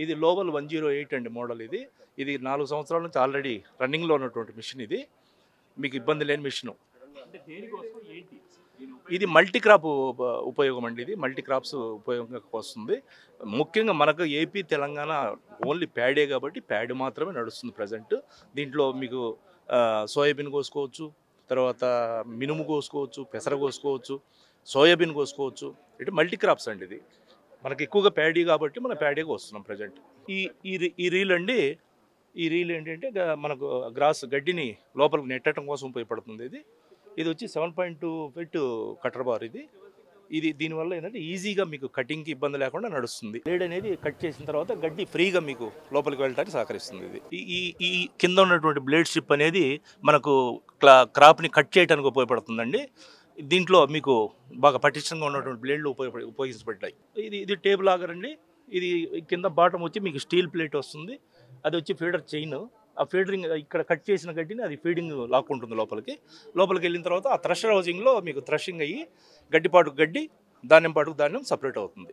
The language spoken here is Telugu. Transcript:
ఇది లోవల్ 108 అండి మోడల్ ఇది. ఇది 4 సంవత్సరాల నుంచి ఆల్రెడీ రన్నింగ్‌లో ఉన్నటువంటి మిషన్ ఇది. మీకు ఇబ్బంది లేని మిషను. అంటే దేనికోసం ఏంటి? ఇది మల్టీ క్రాప్ ఉపయోగం అండి ఇది. మల్టీ క్రాప్స్ ఉపయోగంగా వస్తుంది. ముఖ్యంగా మనకు ఏపీ, తెలంగాణ ఓన్లీ ప్యాడే కాబట్టి ప్యాడ్ మాత్రమే నడుస్తుంది ప్రెజెంట్. దీంట్లో మీకు సోయాబీన్ కోసుకోవచ్చు, తర్వాత మినుము కోసుకోవచ్చు, పెసర కోసుకోవచ్చు, సోయాబీన్ కోసుకోవచ్చు. ఇటు మల్టీ క్రాప్స్ అండి ఇది. మనకి ఎక్కువగా ప్యాడీ కాబట్టి మనం ప్యాడీగా వస్తున్నాం ప్రజెంట్. ఈ ఈ రీ ఈ రీల్ అండి, ఈ రీల్ ఏంటంటే మనకు గ్రాస్ గడ్డిని లోపలికి నెట్టడం కోసం ఉపయోగపడుతుంది ఇది. ఇది వచ్చి 7.2 ఫీట్ కటర్ బార్ ఇది. దీనివల్ల ఏంటంటే ఈజీగా మీకు కటింగ్కి ఇబ్బంది లేకుండా నడుస్తుంది. బ్లేడ్ అనేది కట్ చేసిన తర్వాత గడ్డి ఫ్రీగా మీకు లోపలికి వెళ్ళడానికి సహకరిస్తుంది ఇది. ఈ ఈ ఈ కింద ఉన్నటువంటి బ్లేడ్ స్ట్రిప్ అనేది మనకు క్రాప్ని కట్ చేయడానికి ఉపయోగపడుతుందండి. దీంట్లో మీకు బాగా పటిష్టంగా ఉన్నటువంటి బ్లేడ్లు ఉపయోగించబడ్డాయి. ఇది టేబుల్ ఆగర్ అండి. ఇది కింద బాటమ్ వచ్చి మీకు స్టీల్ ప్లేట్ వస్తుంది. అది వచ్చి ఫీడర్ చైన్. ఆ ఫీడరింగ్ ఇక్కడ కట్ చేసిన గడ్డిని అది ఫీడింగ్ లాక్కుంటుంది లోపలికి. లోపలికి వెళ్ళిన తర్వాత ఆ థ్రెషర్ హౌసింగ్లో మీకు థ్రెషింగ్ అయ్యి గడ్డిపాటుకు గడ్డి, ధాన్యం పాటుకు ధాన్యం సపరేట్ అవుతుంది.